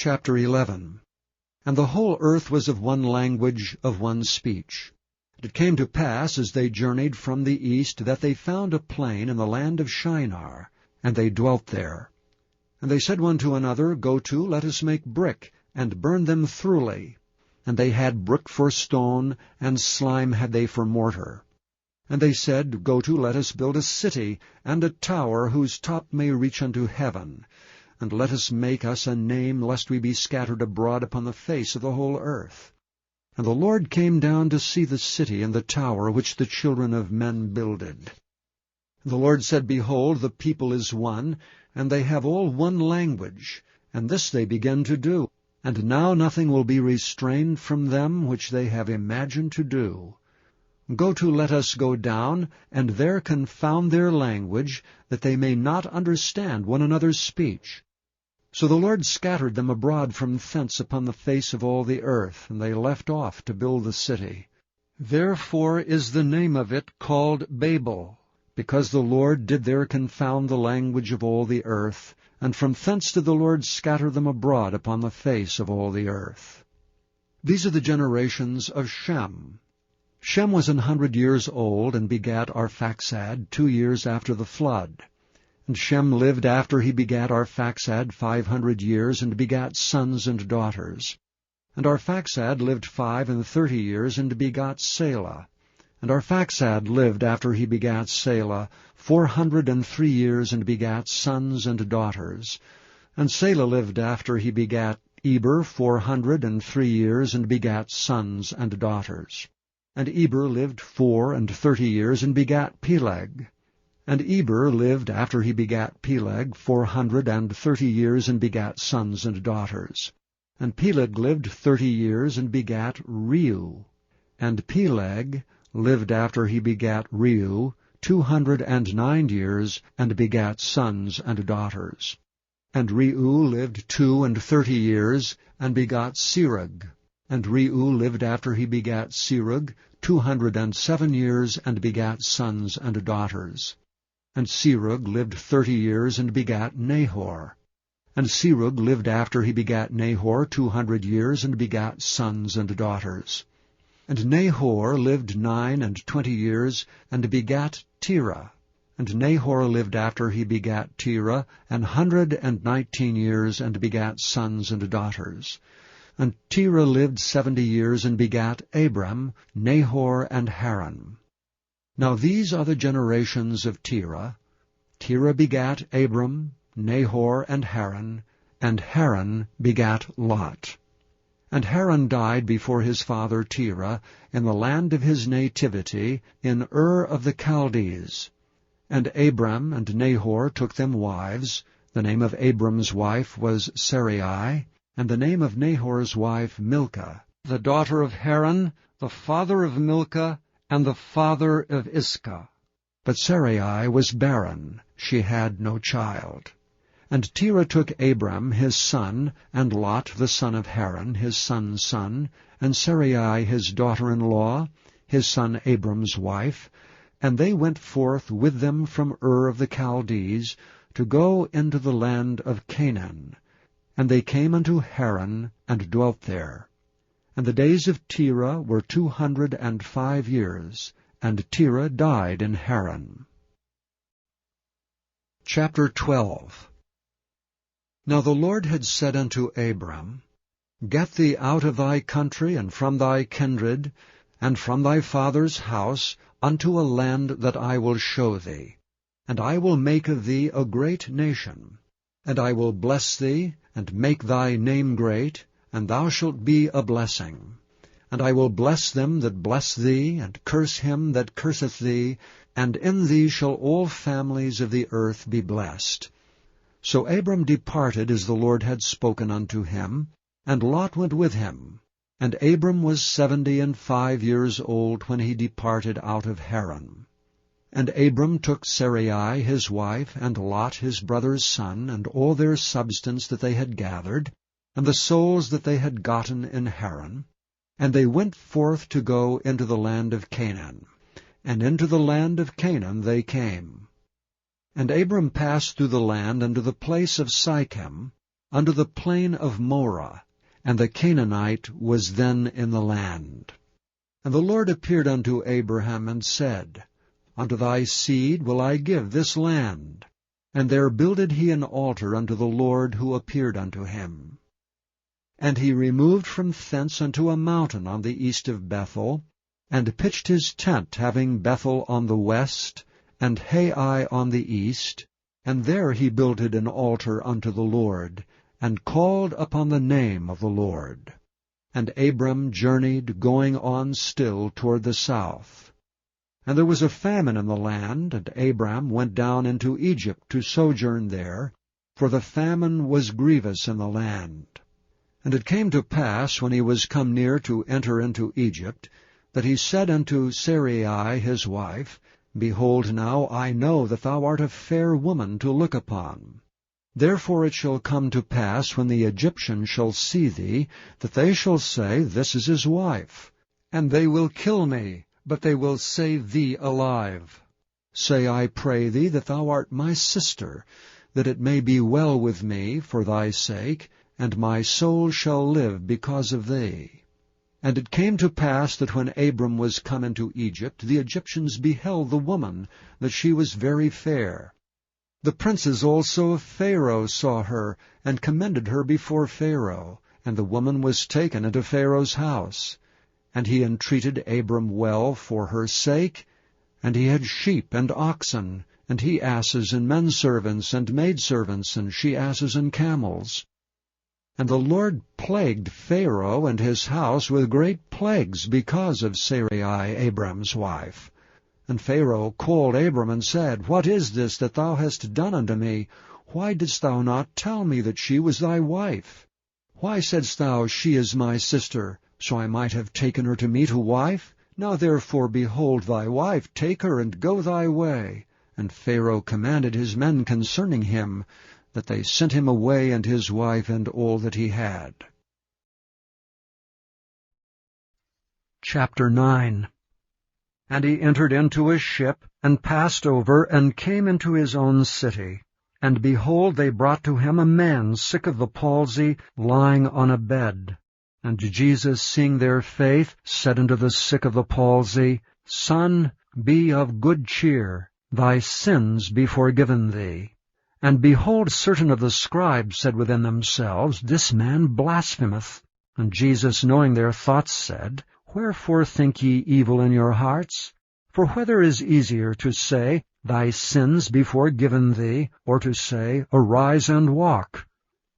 Chapter 11. And the whole earth was of one language, of one speech. And it came to pass, as they journeyed from the east, that they found a plain in the land of Shinar, and they dwelt there. And they said one to another, Go to, let us make brick, and burn them throughly. And they had brick for stone, and slime had they for mortar. And they said, Go to, let us build a city, and a tower whose top may reach unto heaven. And let us make us a name, lest we be scattered abroad upon the face of the whole earth. And the Lord came down to see the city and the tower which the children of men builded. And the Lord said, Behold, the people is one, and they have all one language, and this they begin to do. And now nothing will be restrained from them which they have imagined to do. Go to, let us go down, and there confound their language, that they may not understand one another's speech. So the Lord scattered them abroad from thence upon the face of all the earth, and they left off to build the city. Therefore is the name of it called Babel, because the Lord did there confound the language of all the earth, and from thence did the Lord scatter them abroad upon the face of all the earth. These are the generations of Shem. Shem was 100 years old, and begat Arphaxad 2 years after the flood. And Shem lived after he begat Arphaxad 500 years, and begat sons and daughters. And Arphaxad lived 35 years, and begot Salah. And Arphaxad lived after he begat Salah 403 years, and begat sons and daughters. And Salah lived after he begat Eber 403 years, and begat sons and daughters. And Eber lived 34 years, and begat Peleg. And Eber lived after he begat Peleg 430 years, and begat sons and daughters. And Peleg lived 30 years, and begat Reu. And Peleg lived after he begat Reu 209 years, and begat sons and daughters. And Reu lived 32 years, and begot Serug. And Reu lived after he begat Serug 207 years, and begat sons and daughters. And Serug lived 30 years, and begat Nahor. And Serug lived after he begat Nahor 200 years, and begat sons and daughters. And Nahor lived 29 years, and begat Terah. And Nahor lived after he begat Terah 119 years, and begat sons and daughters. And Terah lived 70 years, and begat Abram, Nahor, and Haran. Now these are the generations of Terah. Terah begat Abram, Nahor, and Haran begat Lot. And Haran died before his father Terah, in the land of his nativity, in Ur of the Chaldees. And Abram and Nahor took them wives. The name of Abram's wife was Sarai, and the name of Nahor's wife Milcah, the daughter of Haran, the father of Milcah, and the father of Iscah. But Sarai was barren, she had no child. And Terah took Abram his son, and Lot the son of Haran his son's son, and Sarai his daughter-in-law, his son Abram's wife, and they went forth with them from Ur of the Chaldees, to go into the land of Canaan. And they came unto Haran, and dwelt there. And the days of Terah were 205 years, and Terah died in Haran. Chapter 12. Now the Lord had said unto Abram, Get thee out of thy country, and from thy kindred, and from thy father's house, unto a land that I will show thee. And I will make of thee a great nation. And I will bless thee, and make thy name great, and thou shalt be a blessing. And I will bless them that bless thee, and curse him that curseth thee, and in thee shall all families of the earth be blessed. So Abram departed as the Lord had spoken unto him, and Lot went with him. And Abram was 75 years old when he departed out of Haran. And Abram took Sarai his wife, and Lot his brother's son, and all their substance that they had gathered, and the souls that they had gotten in Haran, and they went forth to go into the land of Canaan. And into the land of Canaan they came. And Abram passed through the land unto the place of Sichem, unto the plain of Moreh, and the Canaanite was then in the land. And the Lord appeared unto Abraham, and said, Unto thy seed will I give this land. And there builded he an altar unto the Lord who appeared unto him. And he removed from thence unto a mountain on the east of Bethel, and pitched his tent, having Bethel on the west, and Hai on the east, and there he builded an altar unto the Lord, and called upon the name of the Lord. And Abram journeyed, going on still toward the south. And there was a famine in the land, and Abram went down into Egypt to sojourn there, for the famine was grievous in the land. And it came to pass, when he was come near to enter into Egypt, that he said unto Sarai his wife, Behold, now I know that thou art a fair woman to look upon. Therefore it shall come to pass, when the Egyptians shall see thee, that they shall say, This is his wife. And they will kill me, but they will save thee alive. Say, I pray thee, that thou art my sister, that it may be well with me for thy sake, and my soul shall live because of thee. And it came to pass that when Abram was come into Egypt, the Egyptians beheld the woman, that she was very fair. The princes also of Pharaoh saw her, and commended her before Pharaoh, and the woman was taken into Pharaoh's house. And he entreated Abram well for her sake, and he had sheep and oxen, and he asses and menservants and maidservants, and she asses and camels. And the Lord plagued Pharaoh and his house with great plagues because of Sarai, Abram's wife. And Pharaoh called Abram and said, What is this that thou hast done unto me? Why didst thou not tell me that she was thy wife? Why saidst thou, She is my sister, so I might have taken her to me to wife? Now therefore, behold thy wife, take her, and go thy way. And Pharaoh commanded his men concerning him, that they sent him away, and his wife, and all that he had. Chapter 9. And he entered into a ship, and passed over, and came into his own city. And behold, they brought to him a man sick of the palsy, lying on a bed. And Jesus, seeing their faith, said unto the sick of the palsy, Son, be of good cheer, thy sins be forgiven thee. And behold, certain of the scribes said within themselves, This man blasphemeth. And Jesus, knowing their thoughts, said, Wherefore think ye evil in your hearts? For whether is easier to say, Thy sins be forgiven thee, or to say, Arise and walk?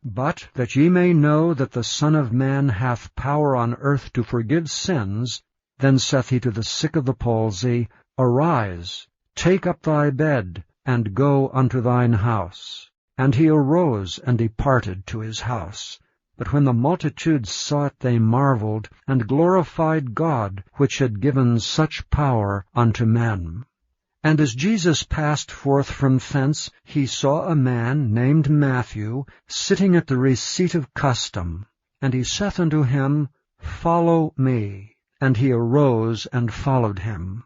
But that ye may know that the Son of Man hath power on earth to forgive sins, then saith he to the sick of the palsy, Arise, take up thy bed, and go unto thine house. And he arose and departed to his house. But when the multitudes saw it, they marveled, and glorified God, which had given such power unto men. And as Jesus passed forth from thence, he saw a man named Matthew sitting at the receipt of custom. And he saith unto him, Follow me. And he arose and followed him.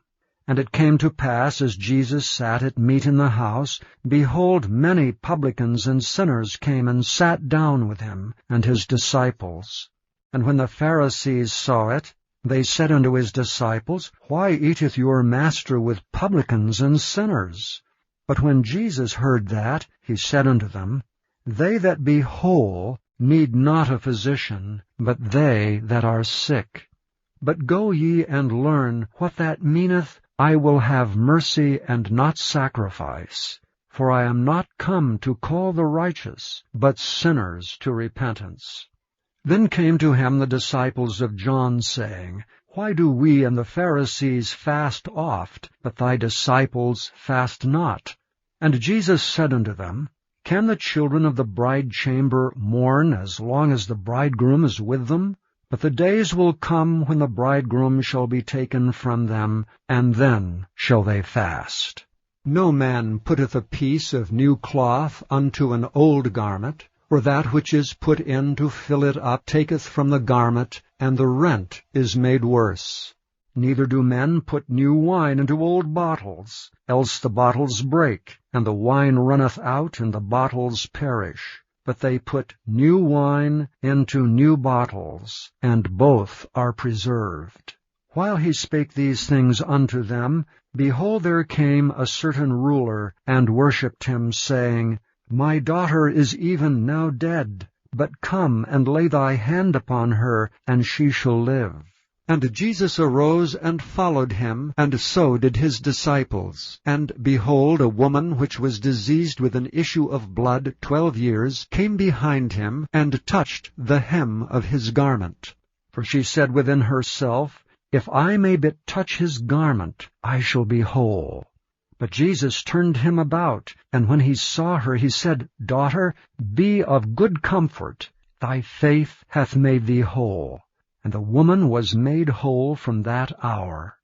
And it came to pass, as Jesus sat at meat in the house, behold, many publicans and sinners came and sat down with him and his disciples. And when the Pharisees saw it, they said unto his disciples, Why eateth your master with publicans and sinners? But when Jesus heard that, he said unto them, They that be whole need not a physician, but they that are sick. But go ye and learn what that meaneth, I will have mercy and not sacrifice. For I am not come to call the righteous, but sinners to repentance. Then came to him the disciples of John, saying, Why do we and the Pharisees fast oft, but thy disciples fast not? And Jesus said unto them, Can the children of the bridechamber mourn as long as the bridegroom is with them? But the days will come when the bridegroom shall be taken from them, and then shall they fast. No man putteth a piece of new cloth unto an old garment, or that which is put in to fill it up taketh from the garment, and the rent is made worse. Neither do men put new wine into old bottles, else the bottles break, and the wine runneth out, and the bottles perish. but they put new wine into new bottles, and both are preserved. While he spake these things unto them, behold, there came a certain ruler, and worshipped him, saying, My daughter is even now dead, but come and lay thy hand upon her, and she shall live. And Jesus arose and followed him, and so did his disciples. And behold, a woman which was diseased with an issue of blood 12 years came behind him, and touched the hem of his garment. For she said within herself, If I may but touch his garment, I shall be whole. But Jesus turned him about, and when he saw her, he said, Daughter, be of good comfort, thy faith hath made thee whole. And the woman was made whole from that hour.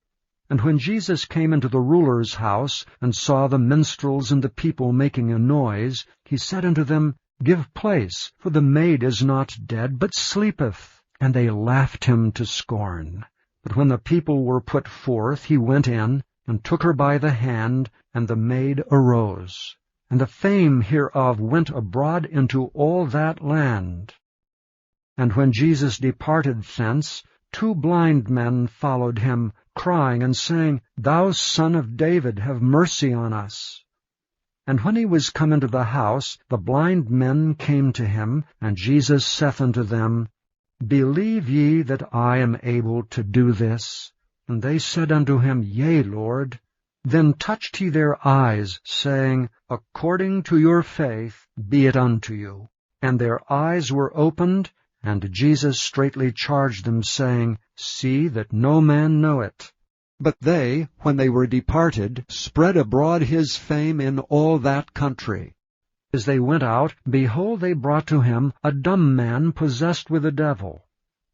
And when Jesus came into the ruler's house, and saw the minstrels and the people making a noise, he said unto them, Give place, for the maid is not dead, but sleepeth. And they laughed him to scorn. But when the people were put forth, he went in, and took her by the hand, and the maid arose. And the fame hereof went abroad into all that land. And when Jesus departed thence, 2 blind men followed him, crying and saying, Thou Son of David, have mercy on us. And when he was come into the house, the blind men came to him, and Jesus saith unto them, Believe ye that I am able to do this? And they said unto him, Yea, Lord. Then touched he their eyes, saying, According to your faith be it unto you. And their eyes were opened, and Jesus straitly charged them, saying, See that no man know it. But they, when they were departed, spread abroad his fame in all that country. As they went out, behold, they brought to him a dumb man possessed with a devil.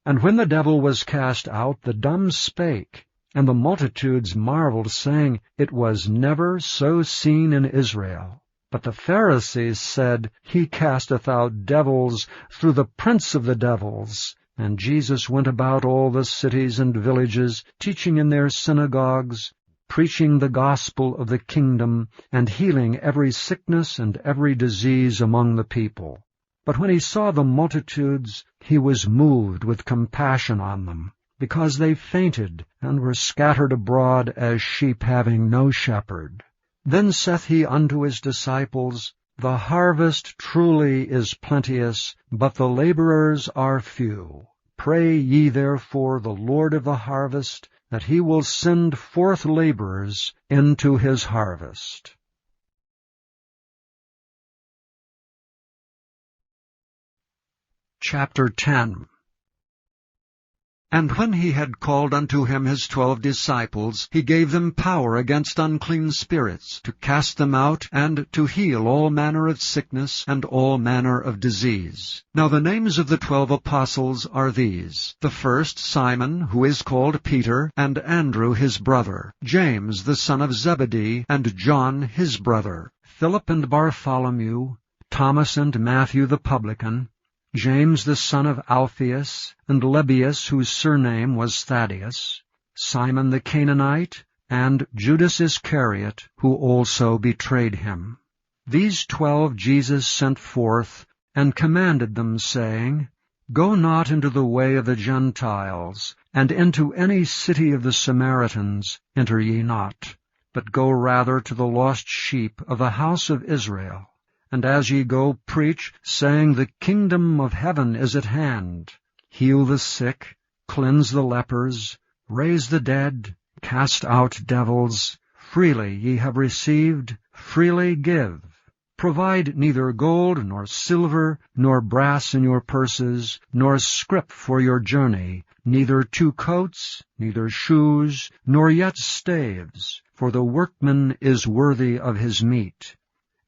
And when the devil was cast out, the dumb spake. And the multitudes marveled, saying, It was never so seen in Israel. But the Pharisees said, He casteth out devils through the prince of the devils. And Jesus went about all the cities and villages, teaching in their synagogues, preaching the gospel of the kingdom, and healing every sickness and every disease among the people. But when he saw the multitudes, he was moved with compassion on them, because they fainted, and were scattered abroad as sheep having no shepherd. Then saith he unto his disciples, The harvest truly is plenteous, but the laborers are few. Pray ye therefore the Lord of the harvest, that he will send forth laborers into his harvest. Chapter 10. And when he had called unto him his 12 disciples, he gave them power against unclean spirits, to cast them out, and to heal all manner of sickness and all manner of disease. Now the names of the 12 apostles are these: the first, Simon, who is called Peter, and Andrew his brother, James the son of Zebedee, and John his brother, Philip and Bartholomew, Thomas and Matthew the publican, James the son of Alphaeus, and Lebbaeus, whose surname was Thaddeus, Simon the Canaanite, and Judas Iscariot, who also betrayed him. These 12 Jesus sent forth, and commanded them, saying, Go not into the way of the Gentiles, and into any city of the Samaritans enter ye not, but go rather to the lost sheep of the house of Israel. And as ye go, preach, saying, The kingdom of heaven is at hand. Heal the sick, cleanse the lepers, raise the dead, cast out devils. Freely ye have received, freely give. Provide neither gold, nor silver, nor brass in your purses, nor scrip for your journey, neither 2 coats, neither shoes, nor yet staves, for the workman is worthy of his meat.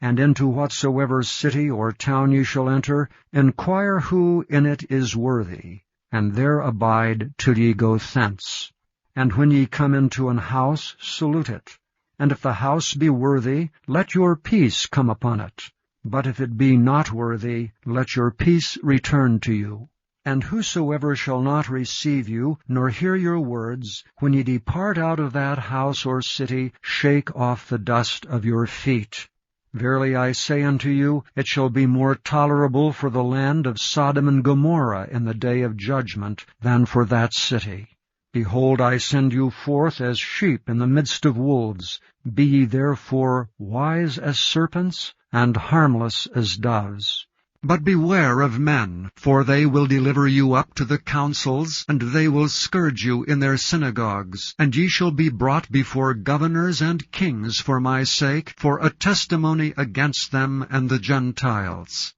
And into whatsoever city or town ye shall enter, inquire who in it is worthy, and there abide till ye go thence. And when ye come into an house, salute it. And if the house be worthy, let your peace come upon it. But if it be not worthy, let your peace return to you. And whosoever shall not receive you, nor hear your words, when ye depart out of that house or city, shake off the dust of your feet. Verily I say unto you, it shall be more tolerable for the land of Sodom and Gomorrah in the day of judgment than for that city. Behold, I send you forth as sheep in the midst of wolves. Be ye therefore wise as serpents, and harmless as doves. But beware of men, for they will deliver you up to the councils, and they will scourge you in their synagogues. And ye shall be brought before governors and kings for my sake, for a testimony against them and the Gentiles.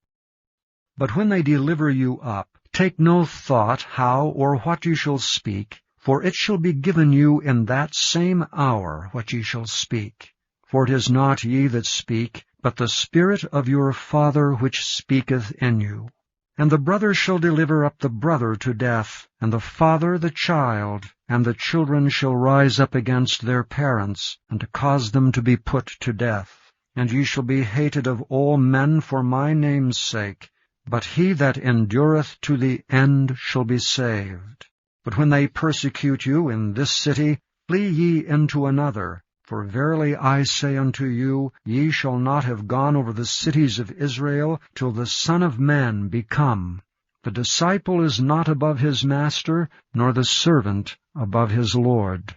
But when they deliver you up, take no thought how or what ye shall speak, for it shall be given you in that same hour what ye shall speak. For it is not ye that speak, but the Spirit of your Father which speaketh in you. And the brother shall deliver up the brother to death, and the father the child, and the children shall rise up against their parents, and to cause them to be put to death. And ye shall be hated of all men for my name's sake, but he that endureth to the end shall be saved. But when they persecute you in this city, flee ye into another. For verily I say unto you, ye shall not have gone over the cities of Israel till the Son of Man be come. The disciple is not above his master, nor the servant above his Lord.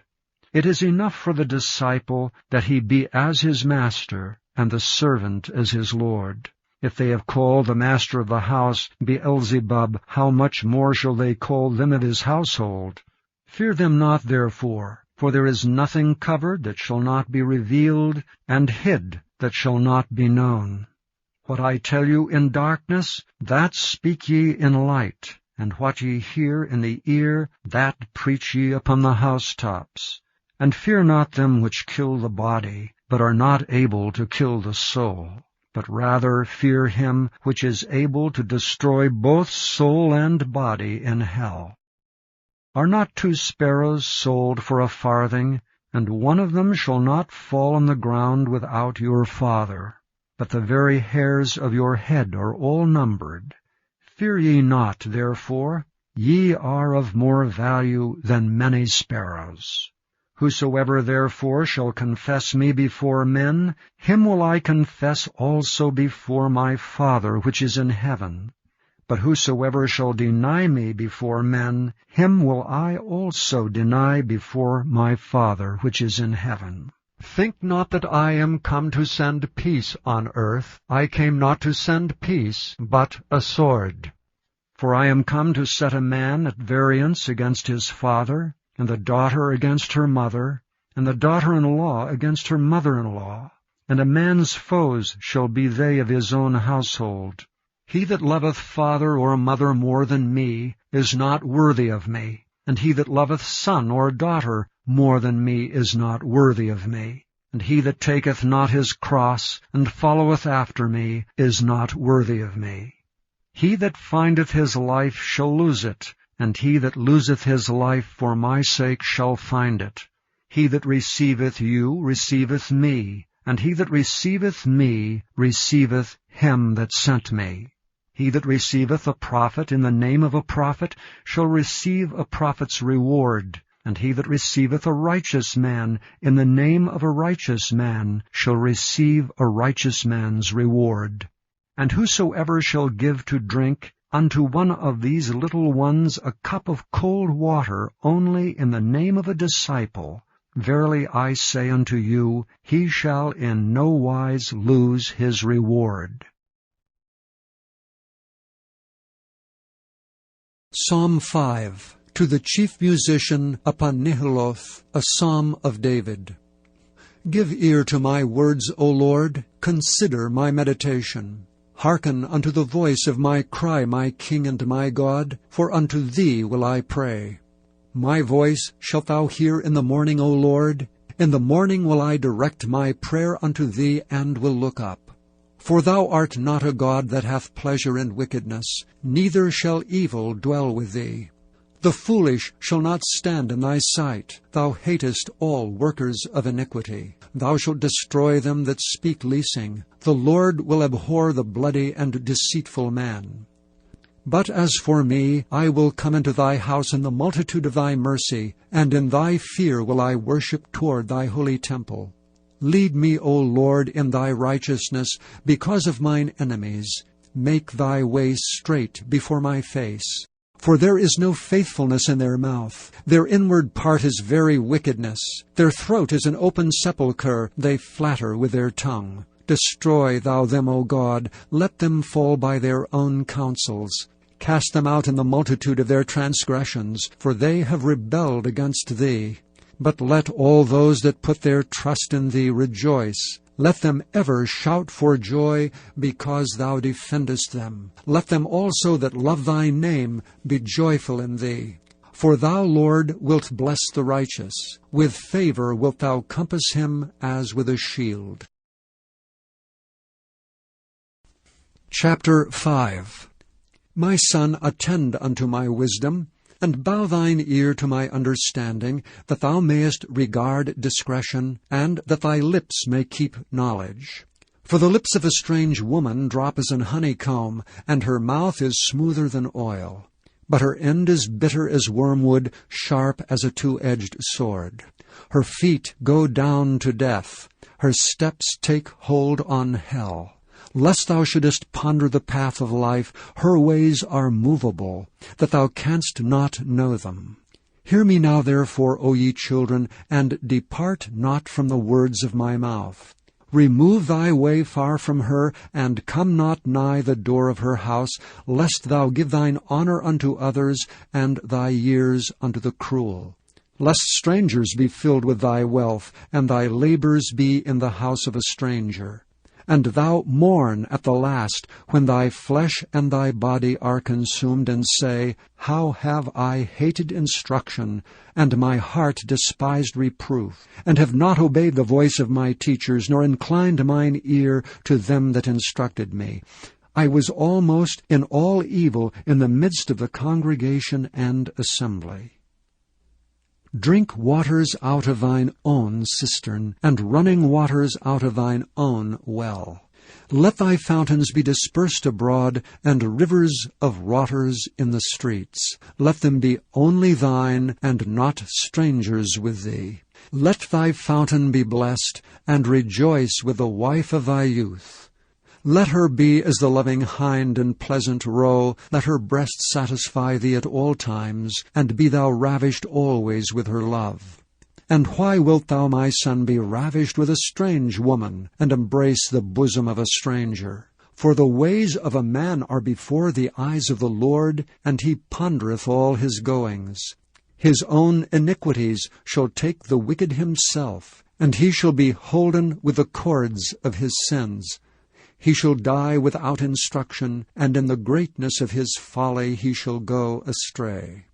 It is enough for the disciple that he be as his master, and the servant as his Lord. If they have called the master of the house Beelzebub, how much more shall they call them of his household? Fear them not therefore, for there is nothing covered that shall not be revealed, and hid that shall not be known. What I tell you in darkness, that speak ye in light, and what ye hear in the ear, that preach ye upon the housetops. And fear not them which kill the body, but are not able to kill the soul, but rather fear him which is able to destroy both soul and body in hell. Are not 2 sparrows sold for a farthing, and one of them shall not fall on the ground without your Father? But the very hairs of your head are all numbered. Fear ye not, therefore, ye are of more value than many sparrows. Whosoever therefore shall confess me before men, him will I confess also before my Father which is in heaven. But whosoever shall deny me before men, him will I also deny before my Father which is in heaven. Think not that I am come to send peace on earth. I came not to send peace, but a sword. For I am come to set a man at variance against his father, and the daughter against her mother, and the daughter-in-law against her mother-in-law. And a man's foes shall be they of his own household. He that loveth father or mother more than me is not worthy of me, and he that loveth son or daughter more than me is not worthy of me. And he that taketh not his cross, and followeth after me, is not worthy of me. He that findeth his life shall lose it, and he that loseth his life for my sake shall find it. He that receiveth you receiveth me, and he that receiveth me receiveth him that sent me. He that receiveth a prophet in the name of a prophet shall receive a prophet's reward, and he that receiveth a righteous man in the name of a righteous man shall receive a righteous man's reward. And whosoever shall give to drink unto one of these little ones a cup of cold water only in the name of a disciple, verily I say unto you, he shall in no wise lose his reward. Psalm 5. To the chief musician upon Nihiloth, a psalm of David. Give ear to my words, O Lord, consider my meditation. Hearken unto the voice of my cry, my King and my God, for unto thee will I pray. My voice shalt thou hear in the morning, O Lord. In the morning will I direct my prayer unto thee, and will look up. For thou art not a God that hath pleasure in wickedness, neither shall evil dwell with thee. The foolish shall not stand in thy sight. Thou hatest all workers of iniquity. Thou shalt destroy them that speak leasing. The Lord will abhor the bloody and deceitful man. But as for me, I will come into thy house in the multitude of thy mercy, and in thy fear will I worship toward thy holy temple. Lead me, O Lord, in thy righteousness, because of mine enemies. Make thy way straight before my face. For there is no faithfulness in their mouth. Their inward part is very wickedness. Their throat is an open sepulchre. They flatter with their tongue. Destroy thou them, O God. Let them fall by their own counsels. Cast them out in the multitude of their transgressions, for they have rebelled against thee. But let all those that put their trust in thee rejoice. Let them ever shout for joy, because thou defendest them. Let them also that love thy name be joyful in thee. For thou, Lord, wilt bless the righteous. With favor wilt thou compass him as with a shield. Chapter 5. My son, attend unto my wisdom, and bow thine ear to my understanding, that thou mayest regard discretion, and that thy lips may keep knowledge. For the lips of a strange woman drop as an honeycomb, and her mouth is smoother than oil. But her end is bitter as wormwood, sharp as a two-edged sword. Her feet go down to death. Her steps take hold on hell. Lest thou shouldest ponder the path of life, her ways are movable, that thou canst not know them. Hear me now therefore, O ye children, and depart not from the words of my mouth. Remove thy way far from her, and come not nigh the door of her house, lest thou give thine honor unto others, and thy years unto the cruel. Lest strangers be filled with thy wealth, and thy labors be in the house of a stranger. And thou mourn at the last, when thy flesh and thy body are consumed, and say, How have I hated instruction, and my heart despised reproof, and have not obeyed the voice of my teachers, nor inclined mine ear to them that instructed me. I was almost in all evil in the midst of the congregation and assembly. Drink waters out of thine own cistern, and running waters out of thine own well. Let thy fountains be dispersed abroad, and rivers of waters in the streets. Let them be only thine, and not strangers with thee. Let thy fountain be blessed, and rejoice with the wife of thy youth. Let her be as the loving hind and pleasant roe. Let her breast satisfy thee at all times, and be thou ravished always with her love. And why wilt thou, my son, be ravished with a strange woman, and embrace the bosom of a stranger? For the ways of a man are before the eyes of the Lord, and he pondereth all his goings. His own iniquities shall take the wicked himself, and he shall be holden with the cords of his sins. He shall die without instruction, and in the greatness of his folly he shall go astray.